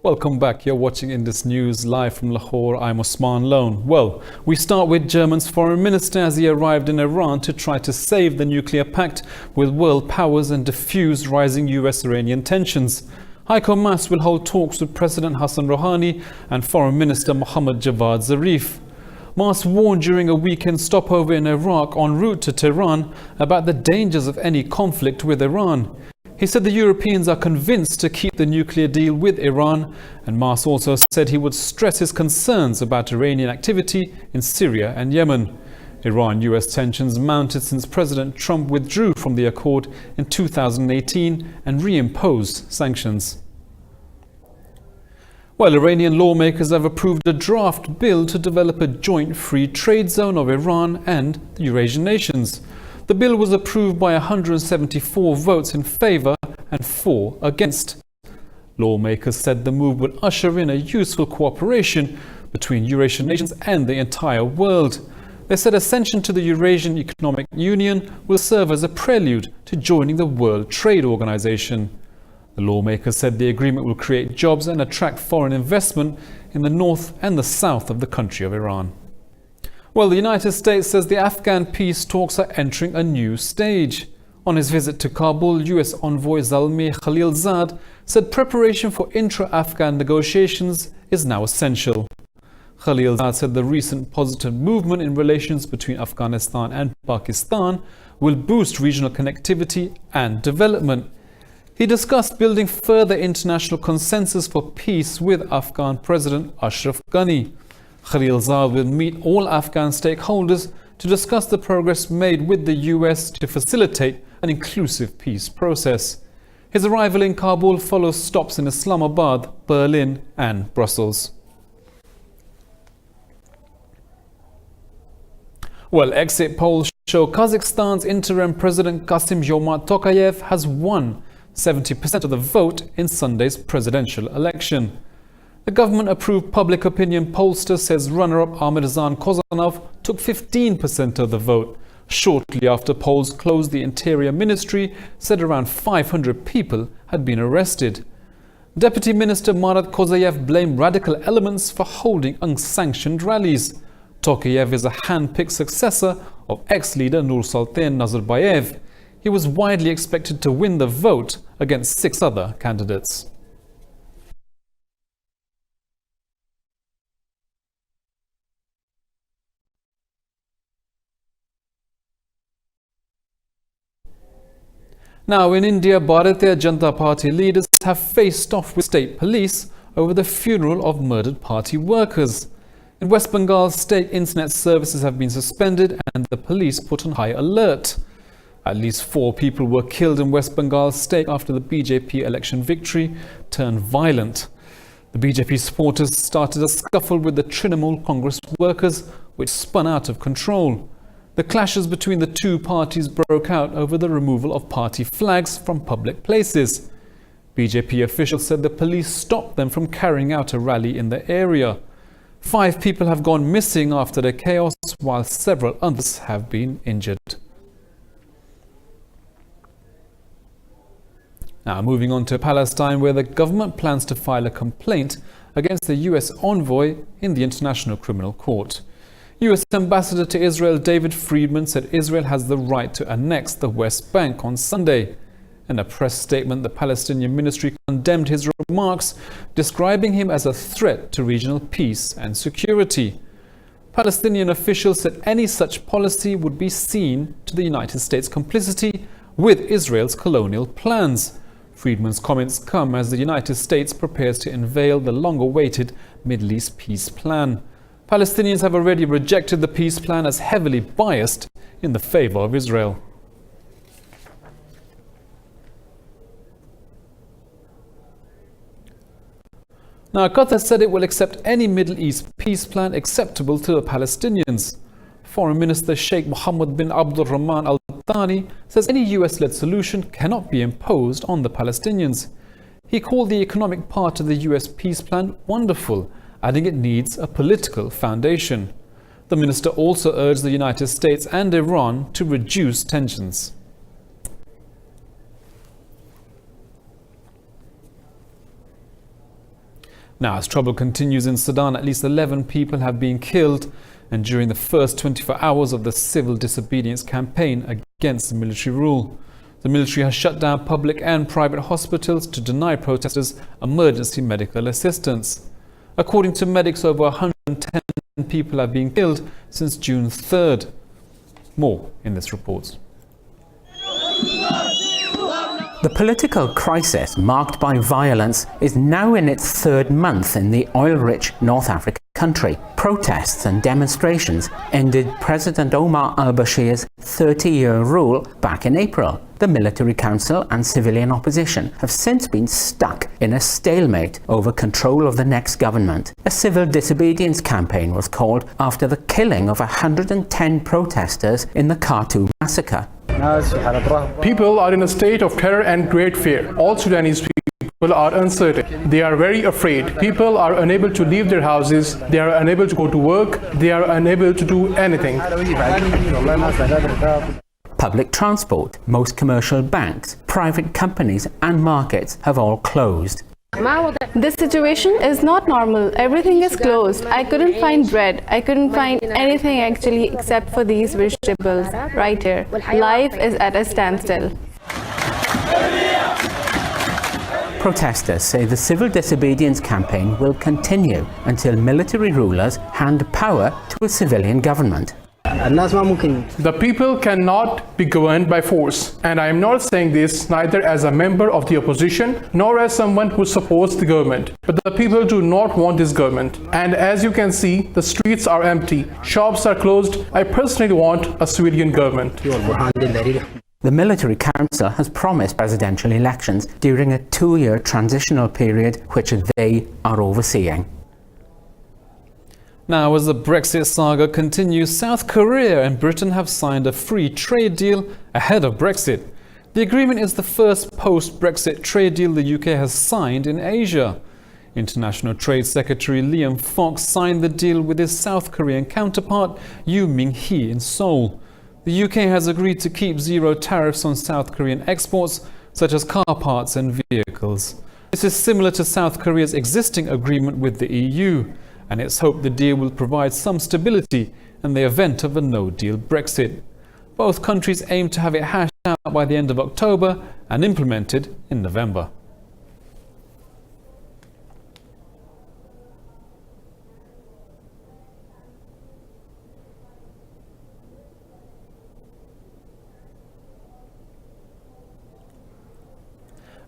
Welcome back. You're watching Indus News live from Lahore. I'm Osman Lone. Well, we start with Germany's foreign minister as he arrived in Iran to try to save the nuclear pact with world powers and diffuse rising US-Iranian tensions. Heiko Maas will hold talks with President Hassan Rouhani and Foreign Minister Mohammad Javad Zarif. Maas warned during a weekend stopover in Iraq en route to Tehran about the dangers of any conflict with Iran. He said the Europeans are convinced to keep the nuclear deal with Iran, and Maas also said he would stress his concerns about Iranian activity in Syria and Yemen. Iran-US tensions mounted since President Trump withdrew from the accord in 2018 and reimposed sanctions. Well, Iranian lawmakers have approved a draft bill to develop a joint free trade zone of Iran and the Eurasian nations. The bill was approved by 174 votes in favour and 4 against. Lawmakers said the move would usher in a useful cooperation between Eurasian nations and the entire world. They said ascension to the Eurasian Economic Union will serve as a prelude to joining the World Trade Organization. The lawmakers said the agreement will create jobs and attract foreign investment in the north and the south of the country of Iran. Well, the United States says the Afghan peace talks are entering a new stage. On his visit to Kabul, US envoy Zalmay Khalilzad said preparation for intra-Afghan negotiations is now essential. Khalilzad said the recent positive movement in relations between Afghanistan and Pakistan will boost regional connectivity and development. He discussed building further international consensus for peace with Afghan President Ashraf Ghani. Khalilzad will meet all Afghan stakeholders to discuss the progress made with the US to facilitate an inclusive peace process. His arrival in Kabul follows stops in Islamabad, Berlin and Brussels. Well, exit polls show Kazakhstan's interim president Kassym-Jomart Tokayev has won 70% of the vote in Sunday's presidential election. The government-approved public opinion pollster says runner-up Amirzan Kozanov took 15% of the vote. Shortly after polls closed, the Interior Ministry said around 500 people had been arrested. Deputy Minister Marat Kozayev blamed radical elements for holding unsanctioned rallies. Tokayev is a hand-picked successor of ex-leader Nursultan Nazarbayev. He was widely expected to win the vote against 6 other candidates. Now in India, Bharatiya Janata Party leaders have faced off with state police over the funeral of murdered party workers. In West Bengal, state internet services have been suspended and the police put on high alert. At least 4 people were killed in West Bengal state after the BJP election victory turned violent. The BJP supporters started a scuffle with the Trinamool Congress workers, which spun out of control. The clashes between the two parties broke out over the removal of party flags from public places. BJP officials said the police stopped them from carrying out a rally in the area. 5 people have gone missing after the chaos, while several others have been injured. Now moving on to Palestine, where the government plans to file a complaint against the US envoy in the International Criminal Court. US Ambassador to Israel David Friedman said Israel has the right to annex the West Bank on Sunday. In a press statement, the Palestinian ministry condemned his remarks, describing him as a threat to regional peace and security. Palestinian officials said any such policy would be seen to the United States' complicity with Israel's colonial plans. Friedman's comments come as the United States prepares to unveil the long-awaited Middle East peace plan. Palestinians have already rejected the peace plan as heavily biased in the favor of Israel. Now, Qatar said it will accept any Middle East peace plan acceptable to the Palestinians. Foreign Minister Sheikh Mohammed bin Abdul Rahman Al Thani says any US-led solution cannot be imposed on the Palestinians. He called the economic part of the US peace plan wonderful, adding it needs a political foundation. The minister also urged the United States and Iran to reduce tensions. Now, as trouble continues in Sudan, at least 11 people have been killed, and during the first 24 hours of the civil disobedience campaign against the military rule. The military has shut down public and private hospitals to deny protesters emergency medical assistance. According to medics, over 110 people have been killed since June 3rd. More in this report. The political crisis marked by violence is now in its third month in the oil-rich North African country. Protests and demonstrations ended President Omar al-Bashir's 30-year rule back in April. The military council and civilian opposition have since been stuck in a stalemate over control of the next government. A civil disobedience campaign was called after the killing of 110 protesters in the Khartoum massacre. People are in a state of terror and great fear. All Sudanese people are uncertain. They are very afraid. People are unable to leave their houses. They are unable to go to work. They are unable to do anything. Public transport, most commercial banks, private companies and markets have all closed. This situation is not normal. Everything is closed. I couldn't find bread. I couldn't find anything actually except for these vegetables right here. Life is at a standstill. Protesters say the civil disobedience campaign will continue until military rulers hand power to a civilian government. The people cannot be governed by force, and I am not saying this neither as a member of the opposition nor as someone who supports the government. But the people do not want this government, and as you can see, the streets are empty, shops are closed. I personally want a civilian government. The military council has promised presidential elections during a 2-year transitional period which they are overseeing. Now, as the Brexit saga continues, South Korea and Britain have signed a free trade deal ahead of Brexit. The agreement is the first post-Brexit trade deal the UK has signed in Asia. International Trade Secretary Liam Fox signed the deal with his South Korean counterpart Yoo Min-hee in Seoul. The UK has agreed to keep zero tariffs on South Korean exports, such as car parts and vehicles. This is similar to South Korea's existing agreement with the EU. And it's hoped the deal will provide some stability in the event of a no-deal Brexit. Both countries aim to have it hashed out by the end of October and implemented in November.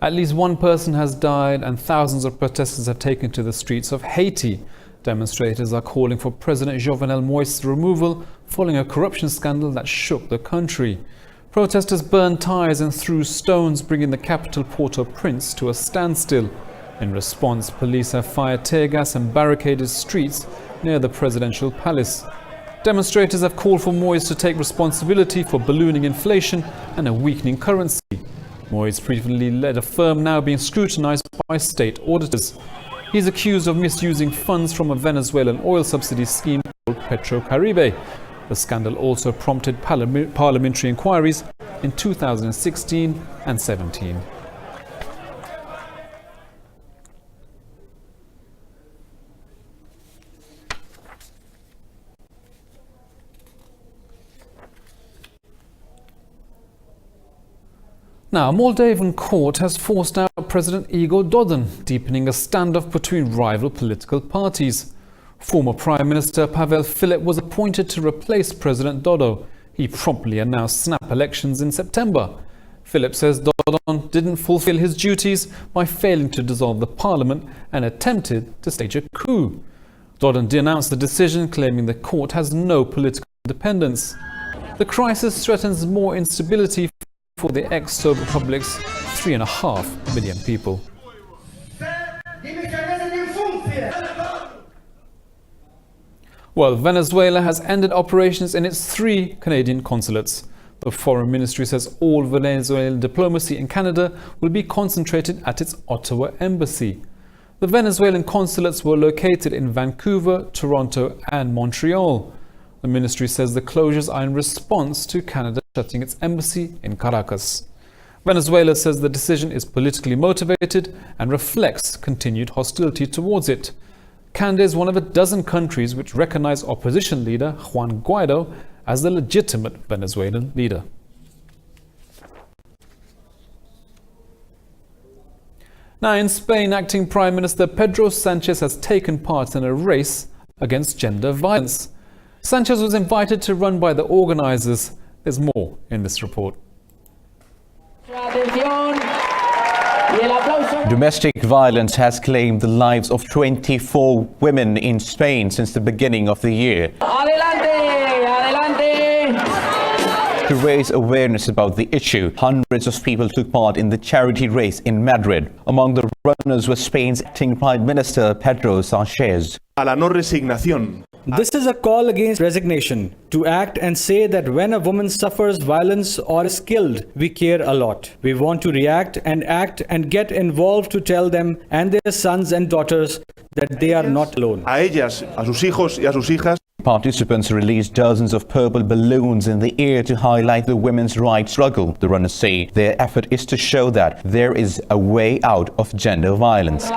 At least one person has died and thousands of protesters have taken to the streets of Haiti. Demonstrators are calling for President Jovenel Moïse's removal following a corruption scandal that shook the country. Protesters burned tires and threw stones, bringing the capital Port-au-Prince to a standstill. In response, police have fired tear gas and barricaded streets near the presidential palace. Demonstrators have called for Moïse to take responsibility for ballooning inflation and a weakening currency. Moïse previously led a firm now being scrutinized by state auditors. He's accused of misusing funds from a Venezuelan oil subsidy scheme called Petrocaribe. The scandal also prompted parliamentary inquiries in 2016 and 17. Now, a Moldovan court has forced out President Igor Dodon, deepening a standoff between rival political parties. Former Prime Minister Pavel Filip was appointed to replace President Dodo. He promptly announced snap elections in September. Filip says Dodon didn't fulfill his duties by failing to dissolve the parliament and attempted to stage a coup. Dodon denounced the decision, claiming the court has no political independence. The crisis threatens more instability for the ex-Soviet republic's 3.5 million people. Well, Venezuela has ended operations in its 3 Canadian consulates. The Foreign Ministry says all Venezuelan diplomacy in Canada will be concentrated at its Ottawa embassy. The Venezuelan consulates were located in Vancouver, Toronto and Montreal. The ministry says the closures are in response to Canada shutting its embassy in Caracas. Venezuela says the decision is politically motivated and reflects continued hostility towards it. Canada is one of a dozen countries which recognize opposition leader Juan Guaido as the legitimate Venezuelan leader. Now in Spain, acting Prime Minister Pedro Sánchez has taken part in a race against gender violence. Sánchez was invited to run by the organisers. There's more in this report. Domestic violence has claimed the lives of 24 women in Spain since the beginning of the year. To raise awareness about the issue, hundreds of people took part in the charity race in Madrid. Among the runners was Spain's acting Prime Minister Pedro Sánchez. A la no resignación. This is a call against resignation, to act and say that when a woman suffers violence or is killed, we care a lot. We want to react and act and get involved to tell them and their sons and daughters that they are not alone. A ellas, a sus hijos y a sus hijas. Participants released dozens of purple balloons in the air to highlight the women's rights struggle. The runners say their effort is to show that there is a way out of gender violence.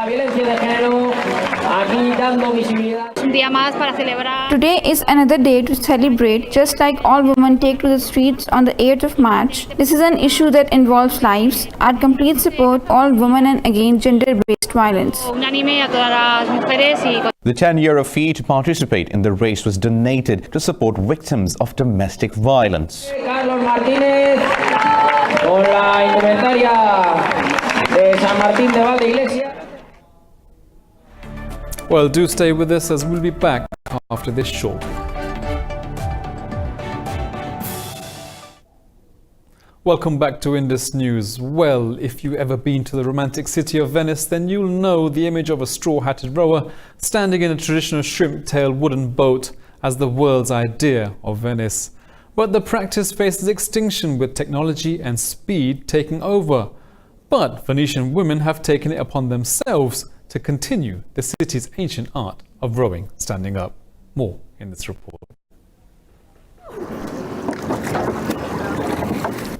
Today is another day to celebrate, just like all women take to the streets on the 8th of March. This is an issue that involves lives. Our complete support all women and against gender-based violence. The €10 fee to participate in the race was donated to support victims of domestic violence. Well, do stay with us as we'll be back after this short. Welcome back to Indus News. Well, if you've ever been to the romantic city of Venice, then you'll know the image of a straw-hatted rower standing in a traditional shrimp-tailed wooden boat as the world's idea of Venice. But the practice faces extinction with technology and speed taking over. But Venetian women have taken it upon themselves to continue the city's ancient art of rowing standing up. More in this report.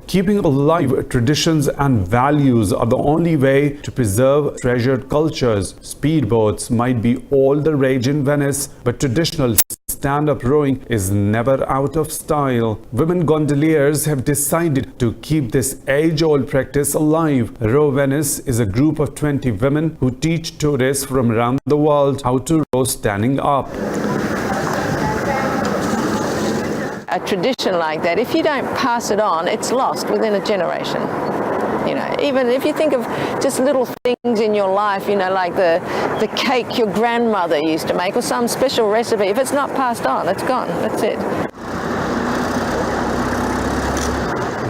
Keeping alive traditions and values are the only way to preserve treasured cultures. Speedboats might be all the rage in Venice, but traditional stand-up rowing is never out of style. Women gondoliers have decided to keep this age-old practice alive. Row Venice is a group of 20 women who teach tourists from around the world how to row standing up. A tradition like that, if you don't pass it on, it's lost within a generation. You know, even if you think of just little things in your life, you know, like the cake your grandmother used to make or some special recipe, if it's not passed on, it's gone. That's it.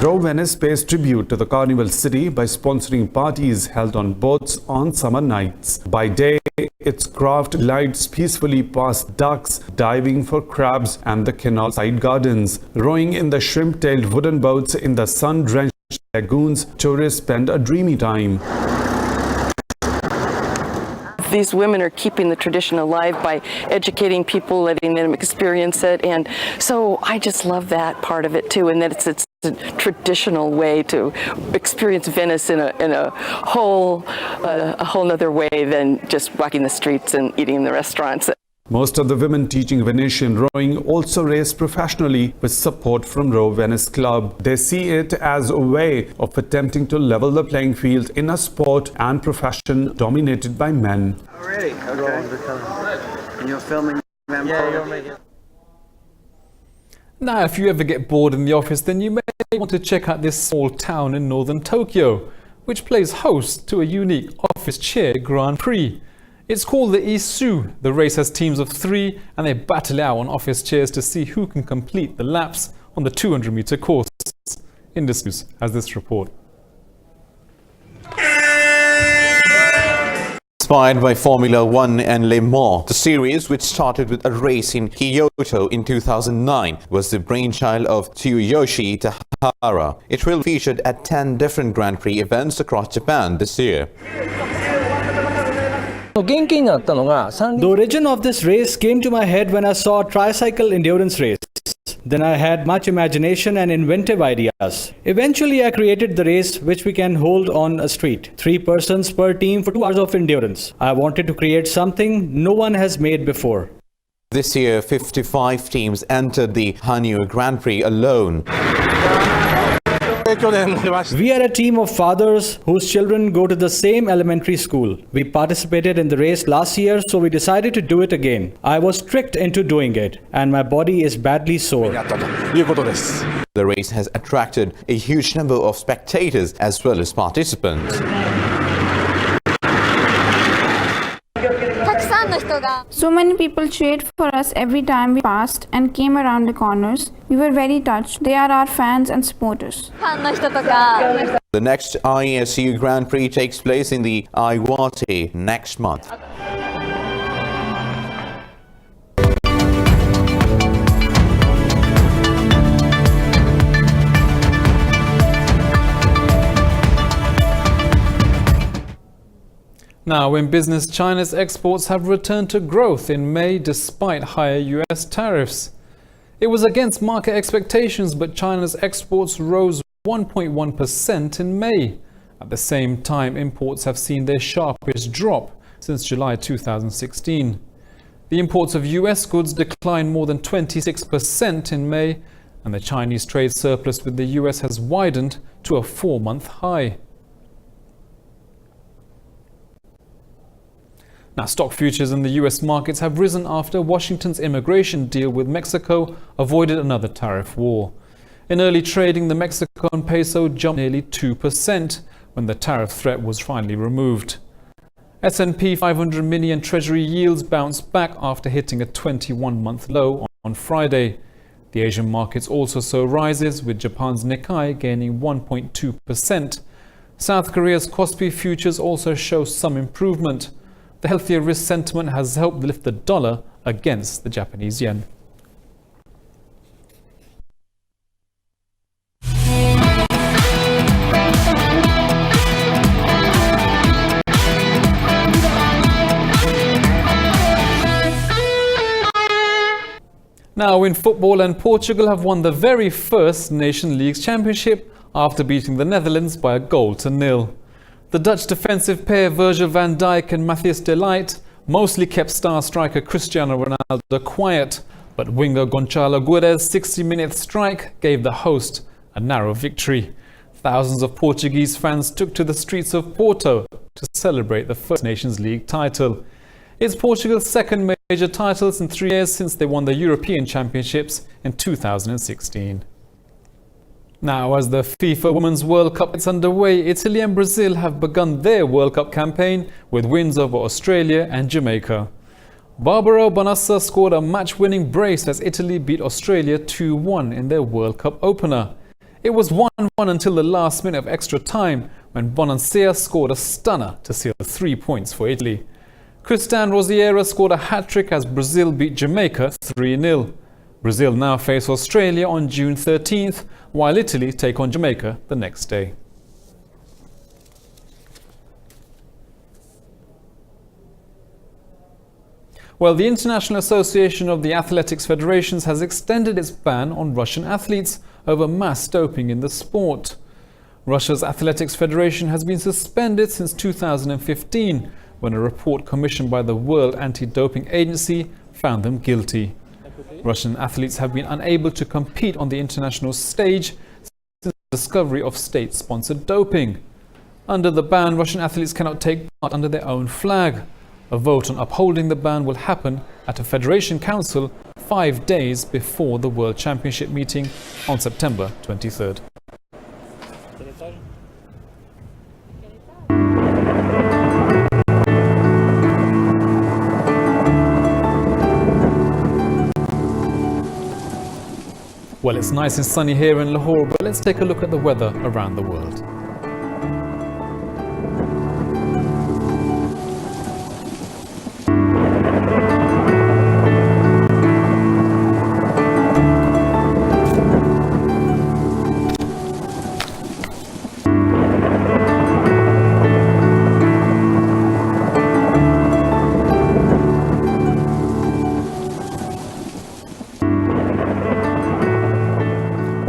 Row Venice pays tribute to the carnival city by sponsoring parties held on boats on summer nights. By day, its craft glides peacefully past ducks, diving for crabs and the canal side gardens. Rowing in the shrimp-tailed wooden boats in the sun-drenched lagoons, tourists spend a dreamy time. These women are keeping the tradition alive by educating people, letting them experience it, and so I just love that part of it too, and that it's a traditional way to experience Venice in a whole nother way than just walking the streets and eating in the restaurants. Most of the women teaching Venetian rowing also race professionally with support from Row Venice Club. They see it as a way of attempting to level the playing field in a sport and profession dominated by men. Already? Okay. And you're filming them? Yeah, you're making it. Now, if you ever get bored in the office, then you may want to check out this small town in northern Tokyo, which plays host to a unique office chair Grand Prix. It's called the Isu. The race has teams of 3 and they battle out on office chairs to see who can complete the laps on the 200-meter course. Indus News has this report. Inspired by Formula One and Le Mans, the series, which started with a race in Kyoto in 2009, was the brainchild of Tsuyoshi Tahara. It will be featured at 10 different Grand Prix events across Japan this year. The origin of this race came to my head when I saw a tricycle endurance race. Then I had much imagination and inventive ideas. Eventually, I created the race which we can hold on a street. 3 persons per team for 2 hours of endurance. I wanted to create something no one has made before. This year, 55 teams entered the Hanyu Grand Prix alone. We are a team of fathers whose children go to the same elementary school. We participated in the race last year, so we decided to do it again. I was tricked into doing it, and my body is badly sore. The race has attracted a huge number of spectators as well as participants. So many people cheered for us every time we passed and came around the corners. We were very touched. They are our fans and supporters. The next ISU Grand Prix takes place in the Iwate next month. Now, in business, China's exports have returned to growth in May despite higher US tariffs. It was against market expectations, but China's exports rose 1.1% in May. At the same time, imports have seen their sharpest drop since July 2016. The imports of US goods declined more than 26% in May, and the Chinese trade surplus with the US has widened to a 4-month high. Now, stock futures in the US markets have risen after Washington's immigration deal with Mexico avoided another tariff war. In early trading, the Mexican peso jumped nearly 2% when the tariff threat was finally removed. S&P 500 mini and Treasury yields bounced back after hitting a 21-month low on Friday. The Asian markets also saw rises, with Japan's Nikkei gaining 1.2%. South Korea's Kospi futures also show some improvement. The healthier risk sentiment has helped lift the dollar against the Japanese yen. Now, in football, and Portugal have won the very first Nation League championship after beating the Netherlands by a 1-0. The Dutch defensive pair Virgil van Dijk and Matthias de Ligt mostly kept star striker Cristiano Ronaldo quiet, but winger Gonçalo Guedes' 60-minute strike gave the host a narrow victory. Thousands of Portuguese fans took to the streets of Porto to celebrate the first Nations League title. It's Portugal's second major titles in 3 years since they won the European Championships in 2016. Now, as the FIFA Women's World Cup is underway, Italy and Brazil have begun their World Cup campaign with wins over Australia and Jamaica. Barbara Bonassa scored a match-winning brace as Italy beat Australia 2-1 in their World Cup opener. It was 1-1 until the last minute of extra time when Bonansea scored a stunner to seal 3 points for Italy. Cristian Rosiera scored a hat-trick as Brazil beat Jamaica 3-0. Brazil now face Australia on June 13th, while Italy take on Jamaica the next day. Well, the International Association of the Athletics Federations has extended its ban on Russian athletes over mass doping in the sport. Russia's Athletics Federation has been suspended since 2015, when a report commissioned by the World Anti-Doping Agency found them guilty. Russian athletes have been unable to compete on the international stage since the discovery of state-sponsored doping. Under the ban, Russian athletes cannot take part under their own flag. A vote on upholding the ban will happen at a Federation Council 5 days before the World Championship meeting on September 23rd. Well, it's nice and sunny here in Lahore, but let's take a look at the weather around the world.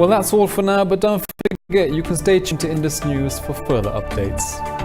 Well, that's all for now, but don't forget you can stay tuned to Indus News for further updates.